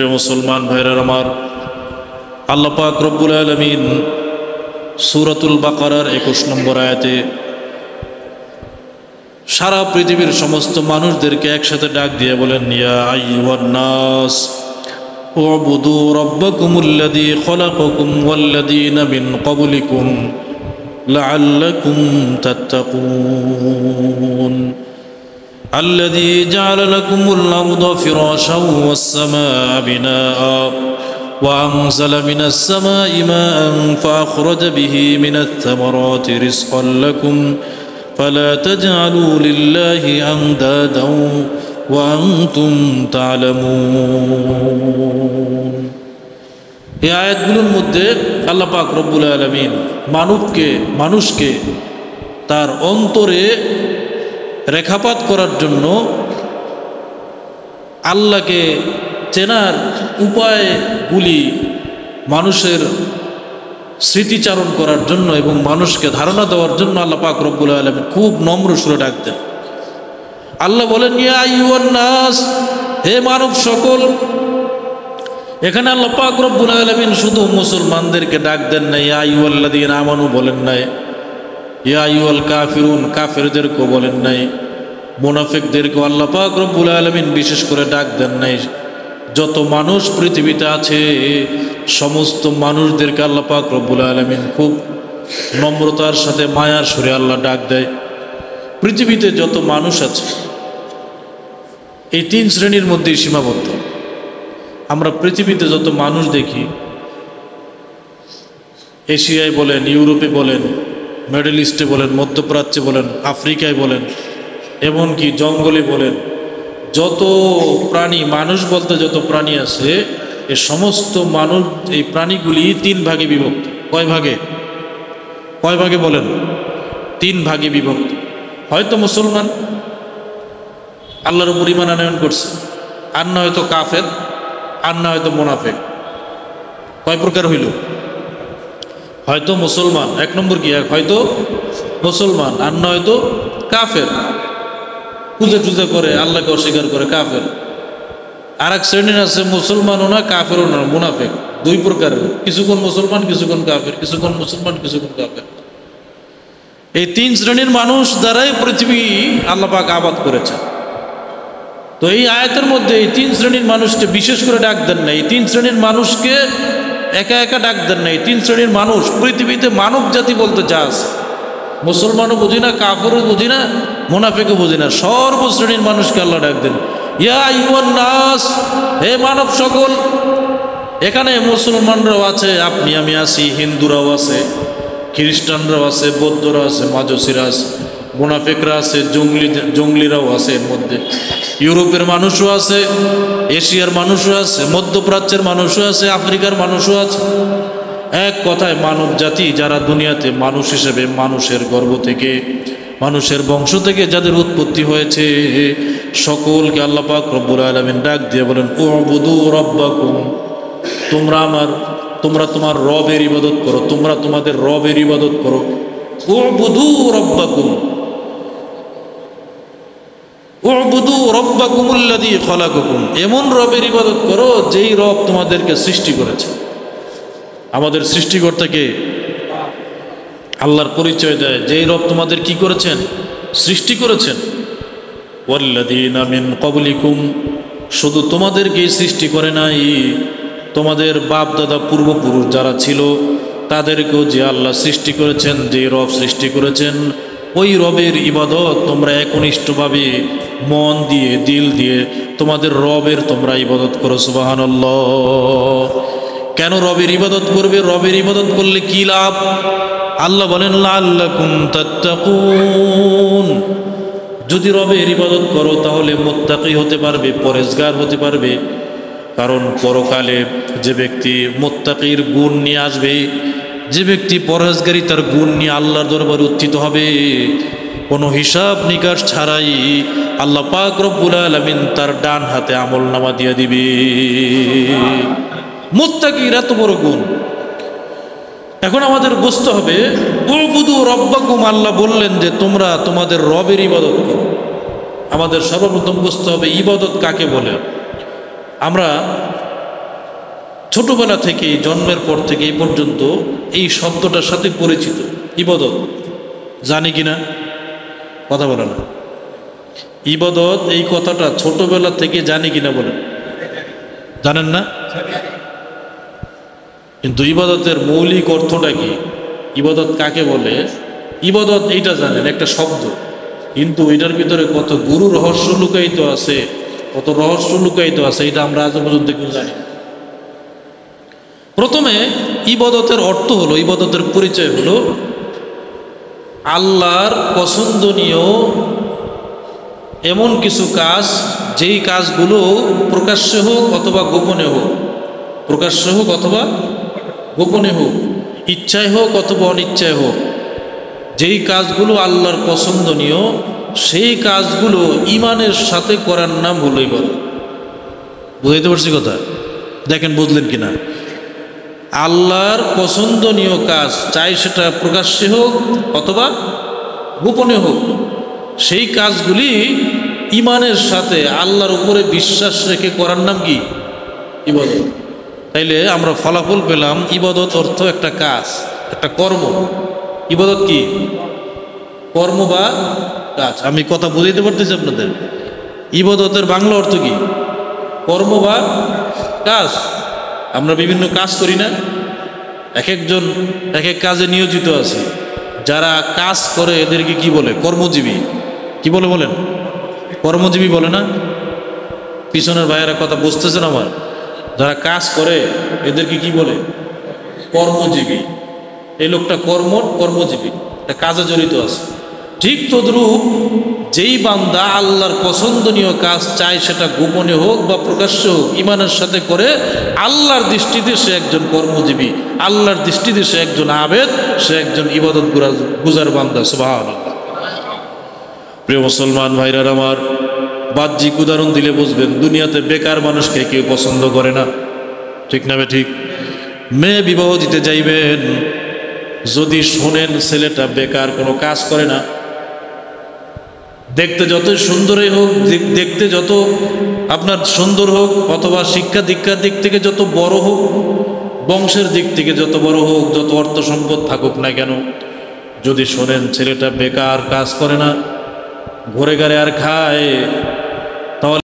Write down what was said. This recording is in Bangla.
প্রিয় মুসলমান ভাইরা আমার, আল্লাহ পাক রব্বুল আলামিন সূরাতুল বাকারার 21 নম্বর আয়াতে সারা পৃথিবীর সমস্ত মানুষদেরকে একসাথে ডাক দিয়ে বলেন, ইয়া আইয়ুহান নাস উবুদু রাব্বাকুমুল্লাযী খলাকাকুম ওয়াল্লাযীনা মিন ক্বাবলিকুম লাআল্লাকুম তাত্তাকুন الذي جعل لكم الأرض فراشا والسماء بناء وأنزل من السماء ماء فأخرج به من الثمرات رزقا لكم فلا تجعلوا لله أندادا وأنتم تعلمون। এই আয়াতগুলোর মধ্যে আল্লাহ পাক রব্বুল আলামিন মানুষকে তার অন্তরে রেখাপাত করার জন্য, আল্লাহকে চেনার উপায়গুলি মানুষের স্মৃতিচারণ করার জন্য এবং মানুষকে ধারণা দেওয়ার জন্য আল্লাহ পাক রব্বুল আলামিন খুব নম্র সুরে ডাকতেন। আল্লাহ বলেন, ইয়া আইয়ুহান নাস, হে মানব সকল। এখানে আল্লাহ পাক রব্বুল আলামিন শুধু মুসলমানদেরকে ডাক দেন নাই, ইয়া আইয়ুহাল্লাযীনা আমানু বলেন নাই, ইয়া আইয়ুহাল কাফিরুন কাফেরদেরকেও বলেন নাই, মুনাফিকদেরকেও আল্লাহ পাক রব্বুল আলামিন বিশেষ করে ডাক দেন নাই। যত মানুষ পৃথিবীতে আছে সমস্ত মানুষদেরকে আল্লাহ পাক রব্বুল আলামিন খুব নম্রতার সাথে মায়ার সুরে আল্লাহ ডাক দেয়। পৃথিবীতে যত মানুষ আছে এই 3 শ্রেণীর মধ্যেই সীমাবদ্ধ। আমরা পৃথিবীতে যত মানুষ দেখি, এশিয়ায় বলেন, ইউরোপে বলেন, মিডল ইস্টে বলেন, মধ্যপ্রাচ্যে বলেন, আফ্রিকায় বলেন, এমনকি জঙ্গলে বলেন, যত প্রাণী, মানুষ বলতে যত প্রাণী আছে, এ সমস্ত মানুষ, এই প্রাণীগুলি 3 ভাগে বিভক্ত। কয় ভাগে বলেন? 3 ভাগে বিভক্ত। হয়তো মুসলমান, আল্লাহর উপর ঈমান আনয়ন করছে, আর না হয়তো কাফের, আর না হয়তো মুনাফিক। কয় প্রকার হইল? হয়তো মুসলমান, 1 নম্বর কি, হয়তো মুসলমান, আর না হয়তো কাফের, পূজা টুজা করে, আল্লাহকে অস্বীকার করে, কাফের। আর এক শ্রেণীর আছে মুসলমানও না কাফেরও না, মুনাফিক। 2 প্রকারের, কিছুক্ষণ মুসলমান কিছুক্ষণ কাফের, কিছুক্ষণ মুসলমান কিছুক্ষণ কাফের। এই 3 শ্রেণীর মানুষ দ্বারাই পৃথিবী আল্লাহ পাক আবাদ করেছে। তো এই আয়াতের মধ্যে এই 3 শ্রেণীর মানুষকে বিশেষ করে ডাক দেন না, এই 3 শ্রেণীর মানুষকে একা একা ডাক দেন না। এই 3 শ্রেণীর মানুষ পৃথিবীতে মানব জাতি বলতে যা আছে, মুসলমানও বুঝি না, কাফেরও বুঝি না, মুনাফিকও বুঝি না, সর্বশ্রেণীর মানুষকে আল্লাহ ডাক দেন, ইয়া আইয়ুহান নাস, হে মানব সকল। এখানে মুসলমানরাও আছে, আপনি আমি আছি, হিন্দুরাও আছে, খ্রিস্টানরাও আছে, বৌদ্ধরাও আছে, মাজুসিরা আছে, মুনাফিকরা আছে, জঙ্গলিরাও আছে, এর মধ্যে ইউরোপের মানুষও আছে, এশিয়ার মানুষও আছে, মধ্যপ্রাচ্যের মানুষও আছে, আফ্রিকার মানুষও আছে। এক কথায় মানব জাতি যারা দুনিয়াতে মানুষ হিসেবে, মানুষের গর্ভ থেকে, মানুষের বংশ থেকে যাদের উৎপত্তি হয়েছে, সকলকে আল্লাহ পাক রব্বুল আলামিন ডাক দিয়ে বলেন, উবুদু রাব্বাকুম, তোমরা তোমার রবের ইবাদত করো, তোমরা তোমাদের রবের ইবাদত করো। উবুদু রাব্বাকুম, উবুদু রাব্বাকুমুল্লাযী খলাকাকুম, এমন রবের ইবাদত করো যেই রব তোমাদেরকে সৃষ্টি করেছে। আমাদের সৃষ্টিকর্তাকে আল্লাহর পরিচয় দেয়, যেই রব তোমাদের কি করেছেন? সৃষ্টি করেছেন। ওয়াল্লাযীনা মিন ক্বাবলিকুম, শুধু তোমাদেরকেই সৃষ্টি করে নাই, তোমাদের বাপ দাদা পূর্বপুরুষ যারা ছিল তাদেরকেও যে আল্লাহ সৃষ্টি করেছেন, যে রব সৃষ্টি করেছেন, ওই রবের ইবাদত তোমরা একনিষ্ঠভাবে মন দিয়ে, দিল দিয়ে তোমাদের রবের তোমরা ইবাদত করো। সুবহানাল্লাহ। কেন রবের ইবাদত করবে? রবের ইবাদত করলে কি লাভ? আল্লাহ বলেন, লাআল্লাকুম তাত্তাকুন, যদি রবের ইবাদত করো তাহলে মুত্তাকি হতে পারবে, পরেজগার হতে পারবে। কারণ পরকালে যে ব্যক্তি মুত্তাকির গুণ নিয়ে আসবে, যে ব্যক্তি পরহেজগারি তার গুণ নিয়ে আল্লাহর দরবারে উত্থিত হবে, কোনো হিসাব নিকাশ ছাড়াই আল্লাহ পাক রব্বুল আলামিন তার ডান হাতে আমলনামা দিয়ে দিবে। মুত্তাকির এত বড় গুণ। এখন আমাদের বুঝতে হবে, উবুদু রাব্বাকুম, আল্লাহ বললেন যে তোমরা তোমাদের রবের ইবাদত করো। আমাদের সর্বপ্রথম বুঝতে হবে ইবাদত কাকে বলে। আমরা ছোটবেলা থেকে জন্মের পর থেকে এই পর্যন্ত এই শব্দটার সাথে পরিচিত ইবাদত, জানি কিনা? কথা বলে না। ইবাদত এই কথাটা ছোটবেলা থেকে জানি কিনা বলেন? জানেন না? কিন্তু ইবাদতের মৌলিক অর্থটা কি? ইবাদত কাকে বলে? ইবাদত এইটা জানেন, একটা শব্দ, কিন্তু এটার ভিতরে কত গুরু রহস্য লুকায়িত আছে, কত রহস্য লুকায়িত আছে, এটা আমরা আজ পর্যন্ত কেউ জানি। প্রথমে ইবাদতের অর্থ হলো, ইবাদতের পরিচয় হলো আল্লাহর পছন্দনীয় এমন কিছু কাজ, যেই কাজগুলো প্রকাশ্যে হোক অথবা গোপনে হোক, প্রকাশ্যে হোক অথবা গোপনে হোক, ইচ্ছায় হোক অথবা অনিচ্ছায় হোক, যেই কাজগুলো আল্লাহর পছন্দনীয় সেই কাজগুলো ইমানের সাথে করার নাম হলো ইবাদত। বুঝাইতে পারছি কথা? দেখেন বুঝলেন কিনা। আল্লাহর পছন্দনীয় কাজ, চাই সেটা প্রকাশ্যে হোক অথবা গোপনে হোক, সেই কাজগুলি ইমানের সাথে আল্লাহর উপরে বিশ্বাস রেখে করার নাম কি? ইবাদত। তাইলে আমরা ফলাফল পেলাম, ইবাদত অর্থ একটা কাজ, একটা কর্ম। ইবাদত কি? কর্ম বা কাজ। আমি কথা বুঝাইতে পারতেছি আপনাদের? ইবাদতের বাংলা অর্থ কি? কর্ম বা কাজ। আমরা বিভিন্ন কাজ করি না? এক একজন এক এক কাজে নিয়োজিত আছে। যারা কাজ করে এদেরকে কি বলে? কর্মজীবী। কি বলে বলেন? কর্মজীবী বলে না? পিছনের ভাইয়েরা কথা বুঝতেছেন আমার? যারা কাজ করে এদেরকে কি বলে? কর্মজীবী। এই লোকটা কর্মজীবী, একটা কাজে জড়িত আছে। ঠিক তদ্রূপ যেই বান্দা আল্লাহর পছন্দনীয় কাজ চায়, সেটা গোপনে হোক বা প্রকাশ্য হোক, ইমানের সাথে করে, আল্লাহর দৃষ্টিতে সে একজন কর্মজীবী, আল্লাহর দৃষ্টিতে সে একজন আবেদ, সে একজন ইবাদত গুজার বান্দা। সুবহানাল্লাহ। প্রিয় মুসলমান ভাইরা আমার, বাহ্যিক উদাহরণ দিলে বুঝবেন, দুনিয়াতে বেকার মানুষকে কেউ পছন্দ করে না, ঠিক না? ঠিক। মেয়ে বিবাহ দিতে যাইবেন, যদি শোনেন ছেলেটা বেকার, কোনো কাজ করে না, দেখতে যত সুন্দরই হোক, দেখতে যত আপনার সুন্দর হোক, অথবা শিক্ষা দীক্ষার দিক থেকে যত বড় হোক, বংশের দিক থেকে যত বড় হোক, যত অর্থ সম্পদ থাকুক না কেন, যদি শোনেন ছেলেটা বেকার, কাজ করে না, ঘুরে ঘাড়ে আর খায়,